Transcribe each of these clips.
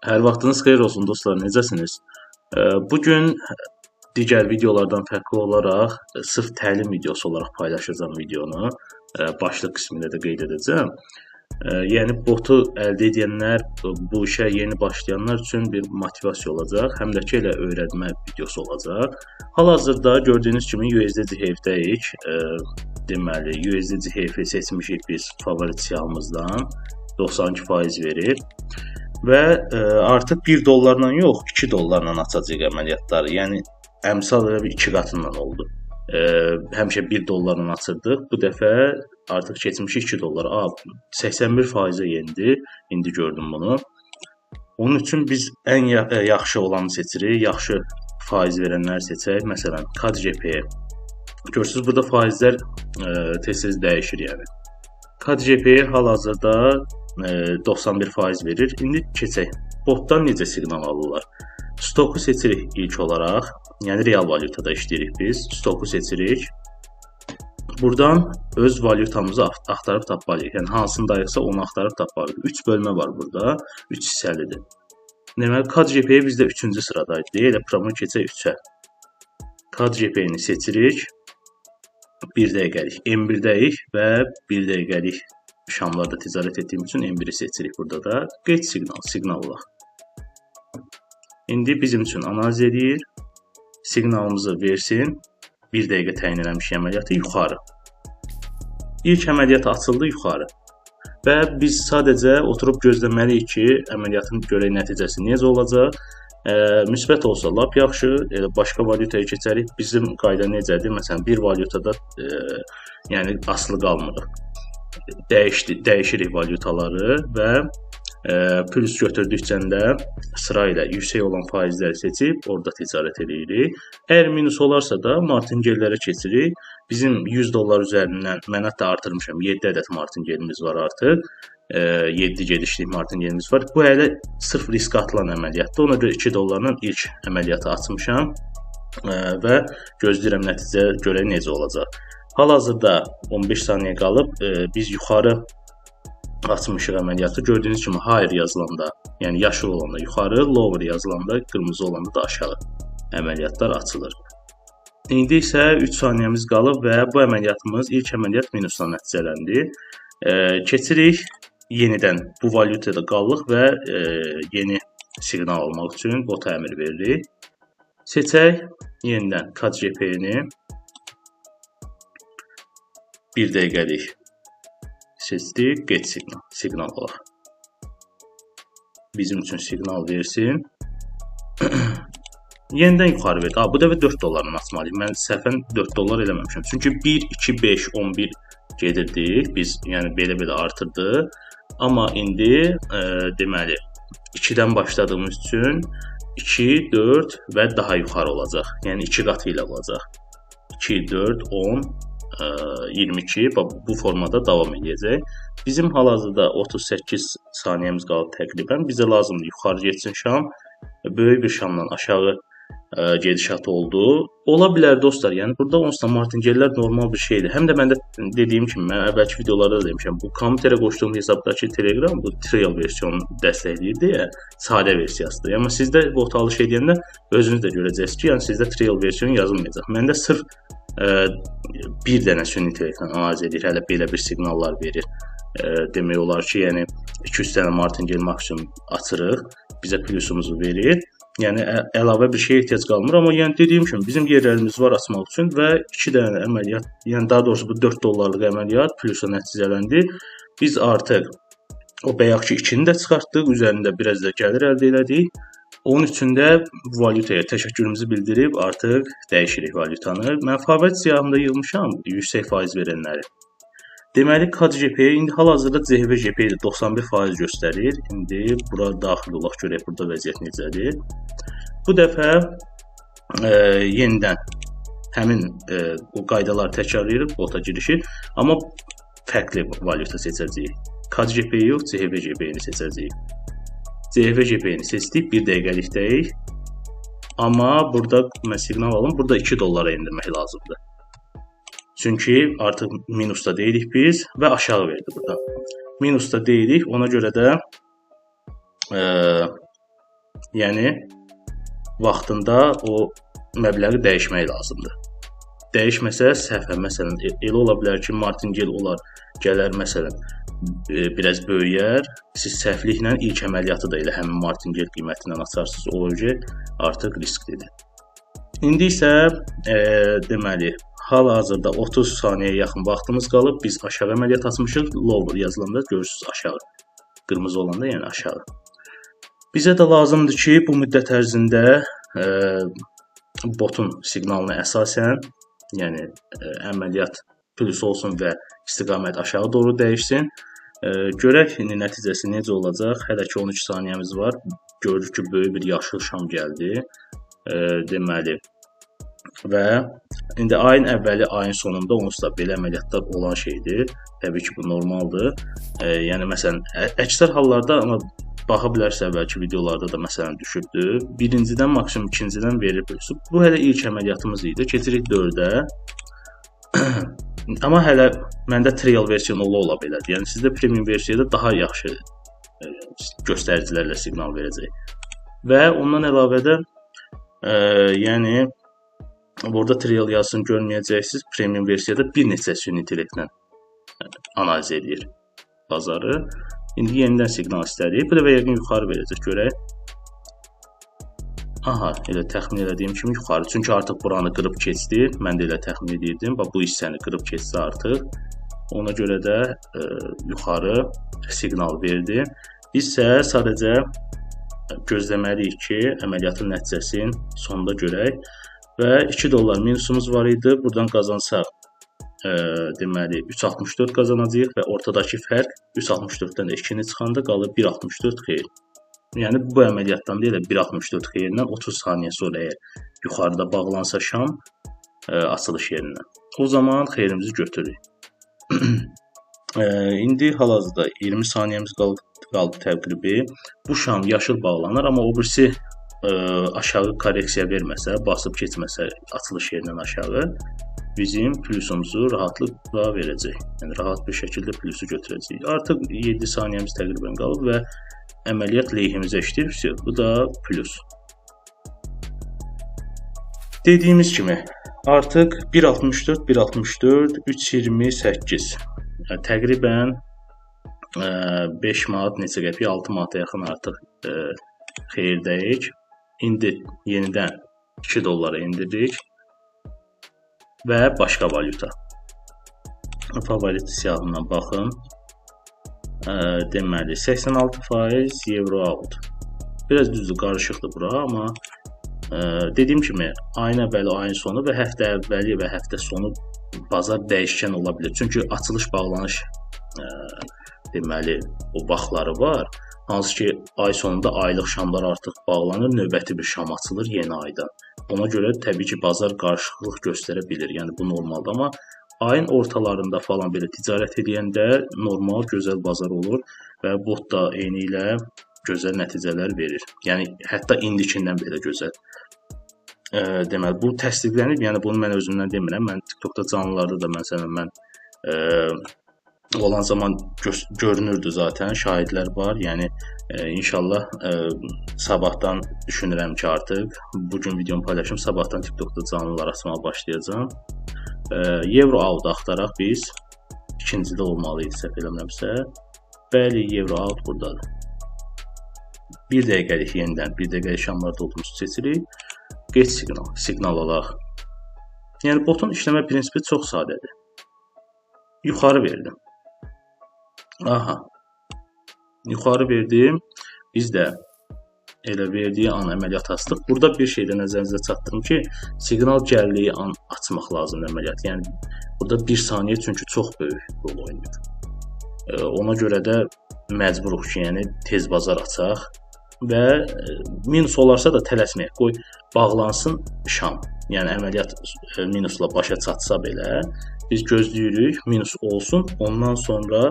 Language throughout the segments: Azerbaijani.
Hər vaxtınız xeyir olsun dostlar, necəsiniz? Bugün digər videolardan fərqli olaraq sırf təlim videosu olaraq paylaşacağım videonu. Başlıq qismində də qeyd edəcəm. Yəni botu əldə edənlər, bu işə yeni başlayanlar üçün bir motivasiya olacaq, həm də ki elə öyrənmə videosu olacaq. Hal-hazırda gördüyünüz kimi USD-CHF-dəyik. Deməli, USD-CHF seçmişik biz favorit siyahımızdan. 92% verir. Və artıq 1 dollarla yox, 2 dollarla açacaq əməliyyatları. Yəni əmsal elə bir 2 qatından oldu. Həmişə 1 dollarla açırdıq. Bu dəfə artıq keçmişik 2 dollar. 81%-ə yendi. İndi gördüm bunu. Onun üçün biz ən yaxşı olanı seçirik. Yaxşı faiz verənləri seçək. Məsələn, KDJP. Görürsüz, burada faizlər tez-tez dəyişir yəni. KDJP hal-hazırda 91% verir. İndi keçək. Botdan necə siqnal alırlar? Stoku seçirik ilk olaraq. Yəni real valyutada işləyirik biz. Stoku seçirik. Buradan öz valyutamızı axtarıb tapmalıyıq. Yəni hansındayıqsa onu axtarıb tapmalıyıq. 3 bölmə var burada. 3 hissəlidir. Deməli KDJP bizdə 3-cü sıradaydı. Elə promo keçək 3-ə. KDJP-ni seçirik. 1 dəqiqəlik M1-dəyik və 1 dəqiqəlik Şamlarda ticarət etdiyim üçün M1-i seçirik burada da. Qeyd siqnal olaq. İndi bizim üçün analiz edir. Siqnalımızı versin. 1 dəqiqə təyin eləmişik əməliyyatı yuxarı. İlk əməliyyat açıldı yuxarı. Və biz sadəcə oturub gözləməliyik ki, əməliyyatın görək nəticəsi necə olacaq. Müsbət olsa lap yaxşı, başqa valyutaya keçərik. Bizim qayda necədir? Məsələn, bir valyutada yəni asılı qalmırıq. Dəyişirik valyutaları və plus götürdükcə də sıra ilə yüksək olan faizləri seçib orada ticarət edirik. Əgər minus olarsa da martingellərə keçirik. Bizim 100 dollar üzərindən mən hətta artırmışam. 7 ədəd martingelimiz var artıq. 7 gedişlik martingelimiz var. Bu hələ sırf risk atılan əməliyyatdır. Ona görə 2 dollarla ilk əməliyyatı açmışam və gözləyirəm nəticə görək necə olacaq. Hal-hazırda 15 saniyə qalıb biz yuxarı açmışıq əməliyyatı. Gördüyünüz kimi higher yazılanda, yəni yaşıl olanda yuxarı, lower yazılanda, qırmızı olanda da aşağı əməliyyatlar açılır. İndi isə 3 saniyəmiz qalıb və bu əməliyyatımız ilk əməliyyat minusla nəticələndi. Keçirik yenidən bu valyutada qaldıq və yeni siqnal almaq üçün bota əmr veririk. Seçək yenidən KDJP-ni 1 dəqiqəlik seçdik, get siqnal olaq. Bizim üçün siqnal versin. Yenidən yuxarı verdi. Bu dəfə 4 dollarla açmalıyıq. Mən səhvən 4 dollar eləməmişəm. Çünki 1, 2, 5, 11 gedirdik. Biz yəni belə artırdı. Amma indi deməli 2-dən başladığımız üçün 2, 4 və daha yuxarı olacaq. Yəni 2 qatı ilə olacaq. 2, 4, 10, 22 bu formada davam edəcək. Bizim hal-hazırda 38 saniyəmiz qalıb təqribən. Bizə lazımdır yuxarı getsin şam. Böyük bir şamdan aşağı gedişat oldu. Ola bilər dostlar, yəni burada onsuz da martingellər normal bir şeydir. Həm də mən də dediyim kimi, mən əvvəlki videolarda da demişəm, bu kompüterə qoşduğum hesabdakı Telegram bu trial versiyonu dəstəkləyir deyə sadə versiyasıdır. Amma sizdə bot alış edəndə özünüz də görəcəksiniz ki, yəni sizdə trial versiyonu yazılmayacaq. Məndə sırf bir dənə süni intellektlə analiz edir, hələ belə bir siqnallar verir. Demək olar ki, yəni 200 dənə martingel maksimum açırıq, bizə plusumuzu verir. Yəni əlavə bir şeyə ehtiyac qalmır, amma yəni dediyim kimi bizim yerlərimiz var açmaq üçün və 2 dənə əməliyyat, yəni daha doğrusu bu 4 dollarlıq əməliyyat plusla nəticələndi. Biz artıq o bayaqki 2-ni də çıxartdıq, üzərində biraz da gəlir əldə elədik. Onun üçün də valyutaya təşəkkürümüzü bildirib artıq dəyişirik valyutanı. Mən favorit siyahımda yığmışam yüksək faiz verənləri. Deməli KDJP indi hal-hazırda CHF-JP ilə 91% göstərir. İndi bura daxil olaq görək burada vəziyyət necədir. Bu dəfə yenidən həmin o qaydaları təkrarlayırıq, bota girişir. Amma fərqli valyuta seçəcəyik. KDJP yox, CHF-JP-ni seçəcəyik. CHF-JP-ni seçdik, 1 dəqiqəlikdəyik. Amma burada mən siqnal alım, burada 2 dollara endirmək lazımdır. Çünki artıq minusda deyilik biz və aşağı verdi burada. Minusda deyilik, ona görə də Yəni vaxtında o məbləği dəyişmək lazımdır. Dəyişməsə səhvə, məsələn, elə ola bilər ki, martingale olar, gələr məsələn biraz böyüyər. Siz səhvliklə ilk əməliyyatı da elə həmin martingale qiymətindən açarsınız. O artıq risklidir. İndi isə deməli, hal-hazırda 30 saniyəyə yaxın vaxtımız qalıb. Biz aşağı əməliyyat açmışıq. Lower yazılanda görürsüz aşağı. Qırmızı olanda yəni aşağı. Bizə də lazımdır ki, bu müddət ərzində botun siqnalına əsasən, yəni əməliyyat plus olsun və istiqamət aşağı doğru dəyişsin. Görək indi nəticəsi necə olacaq. Hələ ki 13 saniyəmiz var. Görürük ki, böyük bir yaşıl şam gəldi. Deməli və indi ayın əvvəli, ayın sonunda onsuz da belə əməliyyatlar olan şeydir. Təbii ki, bu normaldır. Yəni məsələn, əksər hallarda amma baxa bilərsiniz əvvəlki videolarda da məsələn düşübdür. Birincidən maksimum ikincidən verir pulsu. Bu hələ ilk əməliyyatımız idi. Keçirik 4-ə. Amma hələ məndə trial versiyonu ola bilər. Yəni sizdə premium versiyada daha yaxşı göstəricilərlə siqnal verəcək. Və ondan əlavə də yəni burada trial yazısını görməyəcəksiniz. Premium versiyada bir neçə süni intellektlə analiz edir bazarı. İndi yenidən siqnal istədik. Bu da yəqin yuxarı verəcək, görək. Aha, elə təxmin elədiyim kimi yuxarı. Çünki artıq buranı qırıb keçdi. Mən də elə təxmin edirdim. Bax, bu hissəni qırıb keçdi artıq. Ona görə də yuxarı siqnal verdi. Biz isə sadəcə gözləməliyik ki, əməliyyatın nəticəsinin sonunda görək. Və 2 dollar minusumuz var idi. Buradan qazansaq, deməli 3.64 qazanacağıq və ortadakı fərq 3.64-dən də 2-ni çıxanda qalır 1.64 xeyir. Yəni bu əməliyyatdan deyil, 1.64 xeyrindən 30 saniyə sonra əgər yuxarıda bağlansa şam açılış yerindən, o zaman xeyrimizi götürürük. İndi hal-hazırda 20 saniyəmiz qaldı təqribi. Bu şam yaşıl bağlanır, amma o birisi aşağı korreksiya verməsə, basıb keçməsə açılış yerindən aşağı bizim plusumuzu rahatlıqla verəcək. Yəni rahat bir şəkildə plusu götürəcəyik. Artıq 7 saniyəmiz təqribən qalıb və əməliyyat lehimizə işləyir. Bu da plus. Dediyimiz kimi artıq 1.64, 1.64, 3.28. Yəni təqribən 5 manat neçə qəpik, 6 manata yaxın artıq xeyirdəyik. İndi yenidən 2 dollara indiririk. Və başqa valyuta. Favorit siyahından baxın. Deməli 86% euro out. Biraz düzdür, qarışıqdır bura, amma dediyim kimi ayın əvvəli, ayın sonu və həftə əvvəli və həftə sonu bazar dəyişkən ola bilər. Çünki açılış bağlanış deməli o vaxtları var. Hansı ki ay sonunda aylıq şamlar artıq bağlanır, növbəti bir şam açılır yeni ayda. Ona görə təbii ki bazar qarışıqlıq göstərə bilər. Yəni bu normaldır, amma ayın ortalarında falan belə ticarət edəndə normal, gözəl bazar olur və bot da eyni ilə gözəl nəticələr verir. Yəni hətta indikindən belə gözəl. Deməli bu təsdiqlənib, yəni bunu mən özümdən demirəm. Mən TikTokda canlılarda da mən olan zaman görünürdü zaten, şahidlər var. Yəni inşallah sabahdan düşünürəm ki artıq bugün videomu paylaşım, sabahdan TikTokda canlılar açmağa başlayacağam. Euro out axtaraq biz ikincidə olmalıyıq səhv eləmirəmsə. Bəli, euro out burdadır. 1 dəqiqəlik yenidən 1 dəqiqəlik şamlarda olduğumuzu seçirik. Geç siqnal alaq. Yəni botun işləmə prinsipi çox sadədir. Yuxarı verdim. Aha. Yuxarı verdim. Biz də elə verdiyi an əməliyyat açdıq. Burada bir şey də nəzərinizə çatdırım ki, siqnal gəldiyi an açmaq lazımdır əməliyyat. Yəni burada 1 saniyə çünki çox böyük rol oynayır. Ona görə də məcburuq ki, yəni tez bazar açaq və minus olarsa da tələsməyək. Qoy bağlansın şam. Yəni əməliyyat minusla başa çatsa belə biz gözləyirik, minus olsun, ondan sonra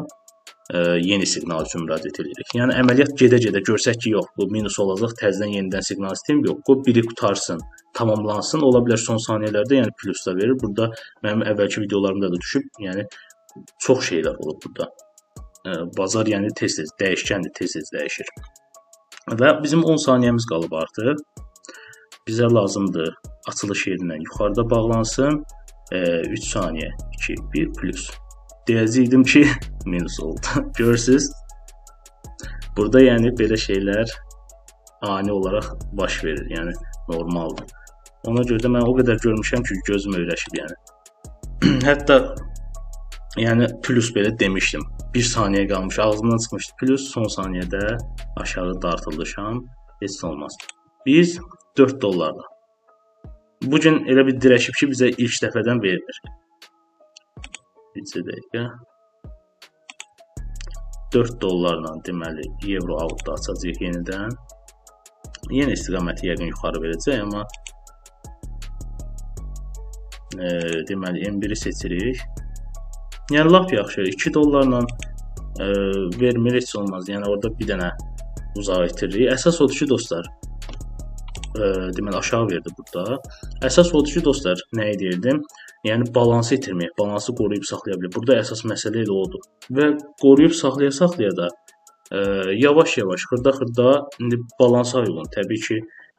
yeni siqnal üçün müraciət edirik. Yəni əməliyyat gedə-gedə görsək ki, yox, bu minus olacaq, təzədən yenidən siqnal istəyim, yox, qoy biri qutarsın, tamamlansın, ola bilər son saniyələrdə, yəni plus da verir. Burada mənim əvvəlki videolarımda da düşüb, yəni çox şeylər olub burada. Bazar yəni tez-tez dəyişkəndir, tez-tez dəyişir. Və bizim 10 saniyəmiz qalıb artıq. Bizə lazımdır açılış yerindən yuxarıda bağlansın. 3 saniyə, 2, 1 plus. Deyəcəydim ki, minus oldu. Görürsüz? Burada yəni belə şeylər ani olaraq baş verir. Yəni normaldır. Ona görə də mən o qədər görmüşəm ki, gözüm öyrəşib yəni. Hətta yəni plus belə demişdim. 1 saniyə qalmış, ağzımdan çıxmışdı plus, son saniyədə aşağı dartıldı şam. Heç olmaz. Biz 4 dollarla. Bu gün elə bir dirəşib ki, bizə ilk dəfədən verilir. Bir dəqiqə. 4 dollarla deməli euro outda açacağıq yenidən. Yenə istiqaməti yəqin yuxarı verəcək, amma deməli M1-i seçirik. Yəni lap yaxşı. 2 dollarla vermir heç olmaz. Yəni orada bir dənə uzağa itiririk. Əsas odur ki, dostlar, deməli aşağı verdi burada. Əsas odur ki, dostlar, nəyi deyirdim? Yəni balansı itirmək, balansı qoruyub saxlaya bilir. Burada əsas məsələ elə odur. Və qoruyub saxlaya da yavaş-yavaş, xırda-xırda indi balansa uyğun. Təbii ki,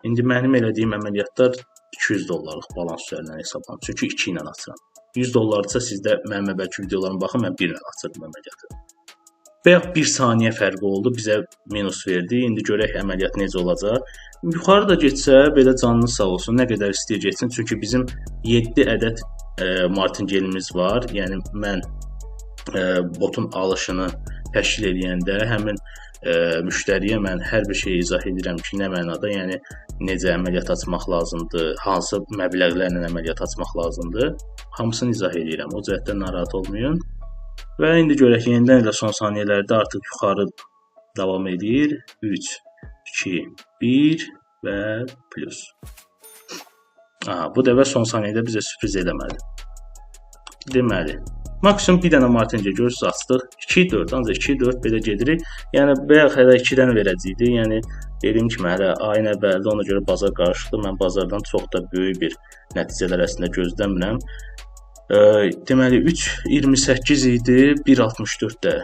indi mənim elədiyim əməliyyatlar 200 dollarlıq balans üzərindən hesablanır. Çünki 2 ilə açıram. 100 dollardırsa sizdə mənim əvvəlki videolarıma baxın, mən 1 ilə açırdım əməliyyatı. Bayaq 1 saniyə fərqi oldu, bizə minus verdi. İndi görək əməliyyat necə olacaq. Yuxarı da getsə, belə canınız sağ olsun, nə qədər istəyir getsin. Çünki bizim 7 ədəd martingelimiz var. Yəni mən botun alışını təşkil edəndə həmin müştəriyə mən hər bir şeyi izah edirəm ki, nə mənada, yəni necə əməliyyat açmaq lazımdır, hansı məbləğlərlə əməliyyat açmaq lazımdır. Hamısını izah edirəm. O cəhətdən narahat olmayın. Və indi görək, yenidən elə son saniyələrdə artıq yuxarı davam edir. 3, 2, 1 və plus. Bu dəfə son saniyədə bizə sürpriz eləmədi. Deməli, maksimum bir dənə martingel görürsünüz açdıq. 2, 4, ancaq 2, 4 belə gedirik. Yəni, bayaq hələ 2-dən verəcəkdi. Yəni, dediyim kimi, hələ ayın əvvəldə ona görə bazar qarışıqdır. Mən bazardan çox da böyük bir nəticələr əslində gözləmirəm. Deməli 3.28 idi, 1.64 də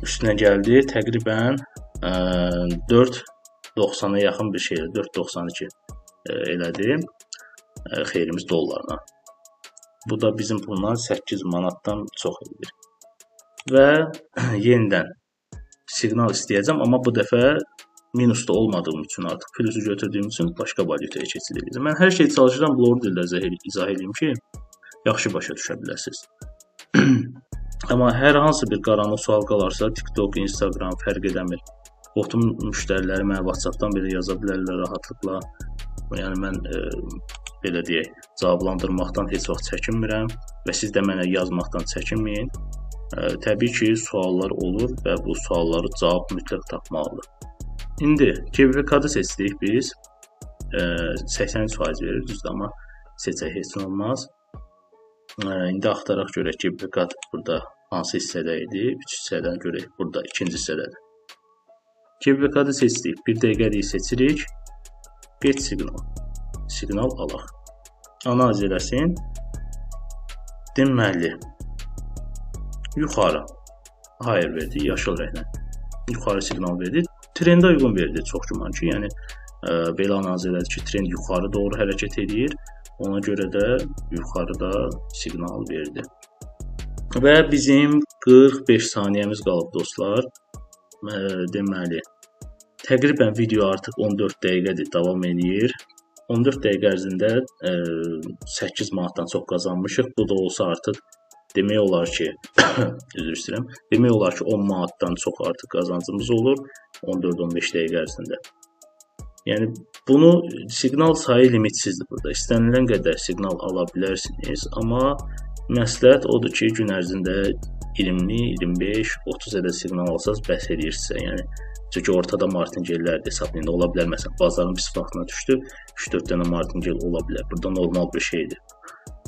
üstünə gəldi. Təqribən 4.90-a yaxın bir şeydir, 4.92 elədi. Xeyrimiz dollarla. Bu da bizim bundan 8 manatdan çox edir. Və yenidən siqnal istəyəcəm, amma bu dəfə minusda olmadığım üçün artıq plusu götürdüyüm üçün başqa valyutaya keçid edəcəm. Mən hər şey çalışıram blur dildə izah edeyim ki, yaxşı başa düşə biləsiniz. Amma hər hansı bir qaranlıq sual qalarsa, TikTok, Instagram fərq edəmir. Botun müştəriləri mənə WhatsApp-dan belə yaza bilərlər rahatlıqla. Yəni mən belə deyək, cavablandırmaqdan heç vaxt çəkinmirəm və siz də mənə yazmaqdan çəkinməyin. Təbii ki, suallar olur və bu sualları cavab mütləq tapmalıdır. İndi KVK'da seçdik biz. 83% verir, düzdür, amma seçək heç olmaz. İndi axtaraq görək ki, KVK burada hansı hissədə idi? 3 hissədən görək, burada 2-ci hissədədir. KVK-da seçdik, 1 dəqiqəlik seçirik. Get siqnal. Siqnal alaq. Analiz eləsin. Deməli, yuxarı. Hayır verdi, yaşıl rənglə. Yuxarı siqnal verdi. Trendə uyğun verdi, çox güman ki, yəni belə analiz elədi ki, trend yuxarı doğru hərəkət edir. Ona görə də yuxarıda siqnal verdi. Və bizim 45 saniyəmiz qalıb dostlar. Deməli, təqribən video artıq 14 dəqiqədir davam edir. 14 dəqiqə ərzində 8 manatdan çox qazanmışıq. Bu da olsa artıq demək olar ki, üzr istəyirəm. Demək olar ki, 10 manatdan çox artıq qazancımız olur 14-15 dəqiqə ərzində. Yəni bunu siqnal sayı limitsizdir burada. İstənilən qədər siqnal ala bilərsiniz, amma məsləhət odur ki, gün ərzində 20, 25, 30 ədəd siqnal alsanız bəs edirsə, yəni çünki ortada martingellər də hesablayın. Ola bilər, məsələn, bazarın pis vaxtına düşdü, 3-4 dənə martingel ola bilər. Burada normal bir şeydir.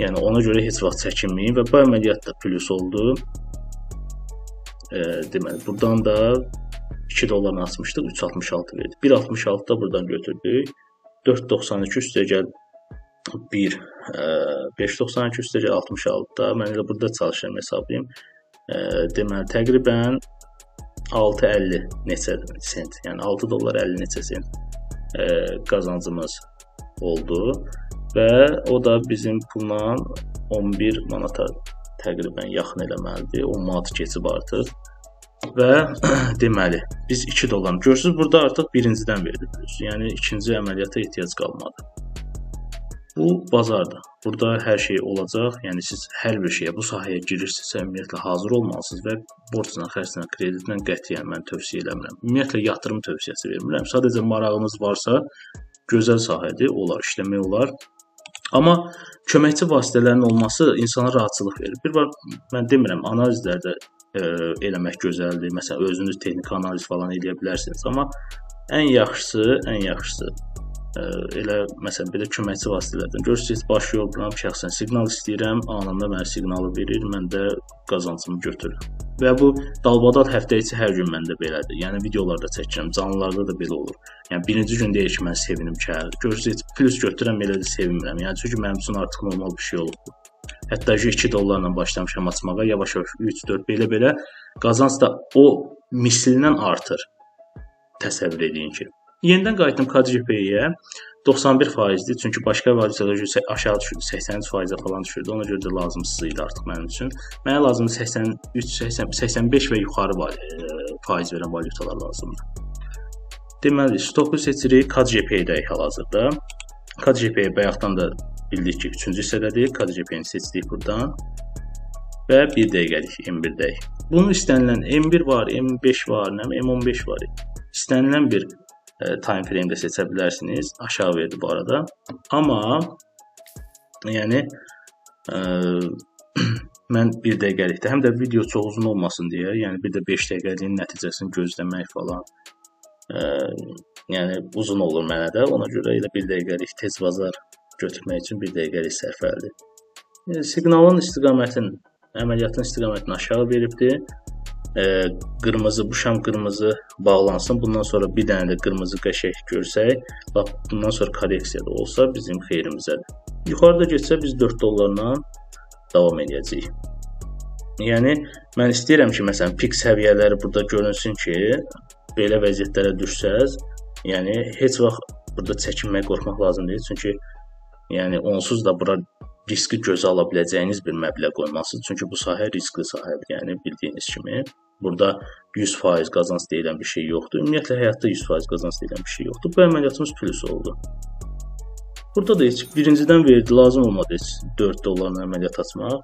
Yəni ona görə heç vaxt çəkinməyin və bu əməliyyat da plus oldu. Deməli, buradan da 2 dollarla açmışdıq, 3.66 verdi. 1.66 da buradan götürdük. 4.92 üstə gəl 1, 5.92 üstə gəl 66 da. Mən elə burada çalışıram hesablayayım. Deməli, təqribən 6.50 neçə sent, yəni 6 dollar 50 neçə sent qazancımız oldu və o da bizim pulla 11 manata təqribən yaxın eləməlidir. 10 manat keçib artıq. Və deməli biz 2 dollar görürsüz, burada artıq birincidən verdik. Yəni ikinci əməliyyata ehtiyac qalmadı. Bu bazardır. Burada hər şey olacaq. Yəni siz hər bir şeyə, bu sahəyə girirsinizsə ümumiyyətlə hazır olmalısınız və borcla, xərclə, kreditlə qətiyyən mən tövsiyə eləmirəm. Ümumiyyətlə yatırım tövsiyəsi vermirəm. Sadəcə marağınız varsa gözəl sahədir, olar, işləmək olar. Amma köməkçi vasitələrin olması insana rahatçılıq verir. Bir var, mən demirəm, analizlərdə eləmək gözəldir. Məsələn, özünüz texniki analiz falan eləyə bilərsiniz. Amma ən yaxşısı elə məsələn belə köməkçi vasitələrdən. Görürsüz, baş yorulmuram, şəxsən siqnal istəyirəm, anında mənə siqnalı verir, mən də qazancımı götürürəm. Və bu dalbadal həftə içi hər gün məndə belədir. Yəni videolarda çəkirəm, canlılarda da belə olur. Yəni birinci gün deyir ki, mən sevinim ki, görürsüz, plus götürürəm, elə də sevinmirəm. Yəni çünki mənim üçün artıq normal bir şey olub. Hətta 2 dollarla başlamışam açmağa, yavaş-yavaş 3-4 belə qazanc da o mislindən artır. Təsəvvür edin ki. Yenidən qayıtdım KCP-yə. 91%-dir, çünki başqa valyutalar aşağı düşürdü, 83%-ə falan düşürdü. Ona görə də lazımsız idi artıq mənim üçün. Mənə lazımdır 83, 85 və yuxarı faiz verən valyutalar lazımdır. Deməli, stoku seçirik, KCP-dəyik hal-hazırda. KCP-yə bayaqdan da bildik ki, 3-cü hissədədir. KCP-ni seçdik buradan. Və 1 dəqiqəlik M1-dəyik. Bunun istənilən M1 var, M5 var, M15 var. İstənilən bir time frame-də seçə bilərsiniz. Aşağı verdi bu arada. Amma yəni mən 1 dəqiqəlikdə, həm də video çox uzun olmasın deyə, yəni bir də 5 dəqiqəliyin nəticəsini gözləmək falan yəni uzun olur mənə də. Ona görə elə 1 dəqiqəlik tez bazar götürmək üçün 1 dəqiqəlik sərfəlidir. Siqnalın istiqamətini, əməliyyatın istiqamətini aşağı veribdir. Qırmızı, bu şam qırmızı bağlansın. Bundan sonra bir dənə də qırmızı qəşəng görsək, bundan sonra korreksiya da olsa bizim xeyrimizədir. Yuxarıda getsə biz 4 dollarla davam edəcəyik. Yəni mən istəyirəm ki, məsələn, pik səviyyələri burada görünsün ki, belə vəziyyətlərə düşsəz, yəni heç vaxt burada çəkinmək, qorxmaq lazım deyil. Çünki yəni onsuz da bura riski gözə ala biləcəyiniz bir məbləğ qoymalısınız. Çünki bu sahə riskli sahədir. Yəni bildiyiniz kimi burada 100% qazanc deyilən bir şey yoxdur. Ümumiyyətlə həyatda 100% qazanc deyilən bir şey yoxdur. Bu əməliyyatımız plus oldu. Burada da heç birincidən verdi, lazım olmadı heç 4 dollarla əməliyyat açmaq.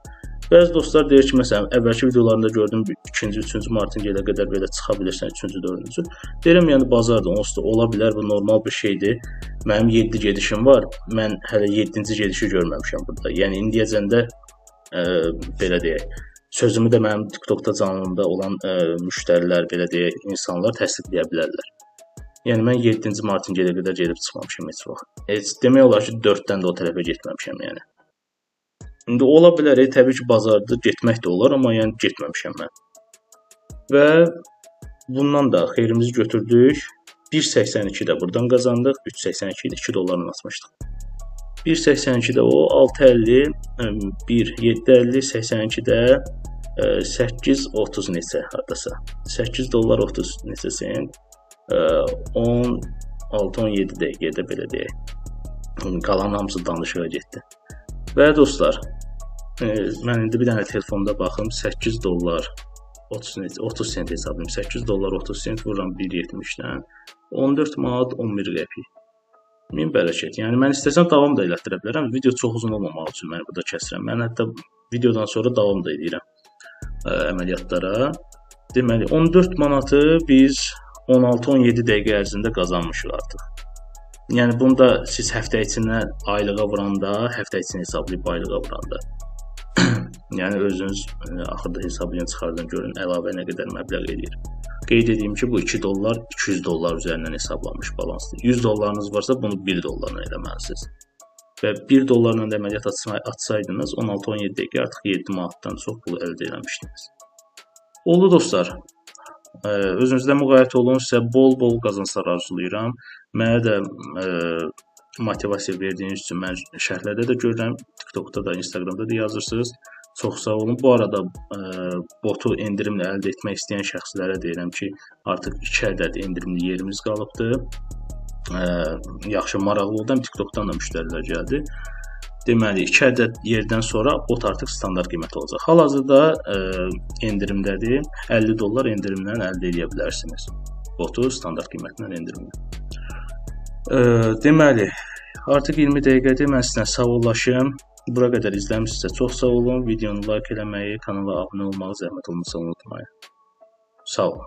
Bəzi dostlar deyir ki, məsələn, əvvəlki videolarında gördüm 2-ci, 3-cü martingələ qədər belə çıxa bilirsən, 3-cü, 4-cü. Deyirəm, yəni bazarda onsuz da ola bilər, bu normal bir şeydir. Mənim 7 gedişim var, mən hələ 7-ci gedişi görməmişəm burada. Yəni indiyəcəndə belə deyək, sözümü də mənim TikTokda canlımda olan müştərilər, belə deyək, insanlar təsdiqləyə bilərlər. Yəni mən 7-ci martingələ qədər gedib çıxmamışam heç vaxt. Heç demək olar ki, 4-dən də o tərəfə getməmişəm yəni. İndi ola bilər, təbii ki, bazarda getmək də olar, amma yəni getməmişəm mən. Və bundan da xeyrimizi götürdük. 1.82-də buradan qazandıq, 3.82-də 2 dollarla açmışdıq. 1.82-də o, 6.50, 1, 7.50, 82-də 8.30 neçə hardasa. 8 dollar 30 neçə sent, 16-17 dəqiqədə belə deyək. Qalan hamısı danışığa getdi. Və dostlar, mən indi bir dənə telefonda baxım, 8 dollar 30 sent hesablayım. 8 dollar 30 sent vururam 1.70-dən. 14 manat 11 qəpik. Min bərəkət. Yəni mən istəsəm davam da elətdirə bilərəm. Video çox uzun olmamaq üçün mən burada kəsirəm. Mən hətta videodan sonra davam da edirəm əməliyyatlara. Deməli 14 manatı biz 16-17 dəqiqə ərzində qazanmışıq artıq. Yəni bunu da siz həftə içində aylığa vuranda, həftə içində hesablayıb aylığa vuranda. Yəni özünüz axırda hesablayın, çıxardın, görün əlavə nə qədər məbləğ edir. Qeyd edeyim ki, bu 2 dollar 200 dollar üzərindən hesablanmış balansdır. 100 dollarınız varsa bunu 1 dollarla eləməlisiniz. Və 1 dollarla da əməliyyat açsaydınız 16-17 dəqiqə artıq 7 manatdan çox pul əldə eləmişdiniz. Oldu dostlar. Özünüzdə müğayət olun, sizə bol-bol qazanclar arzulayıram. Mənə də motivasiya verdiyiniz üçün mən şərhlərdə də görürəm, TikTokda da, Instagramda da yazırsınız. Çox sağ olun. Bu arada botu endirimlə əldə etmək istəyən şəxslərə deyirəm ki, artıq 2 ədəd endirimli yerimiz qalıbdır. Yaxşı, maraqlı oldu. TikTokdan da müştərilər gəldi. Deməli, 2 ədəd yerdən sonra bot artıq standart qiymət olacaq. Hal-hazırda endirimdədir. $50 endirimlə əldə edə bilərsiniz. Botu standart qiymətlə endirimlə. Deməli, artıq 20 dəqiqədir. Mən sizlə sağollaşım. Bura qədər izləmişsinizsə çox sağ olun. Videonu like eləməyi, kanala abunə olmağı zəhmət olmasa unutmayın. Sağ olun.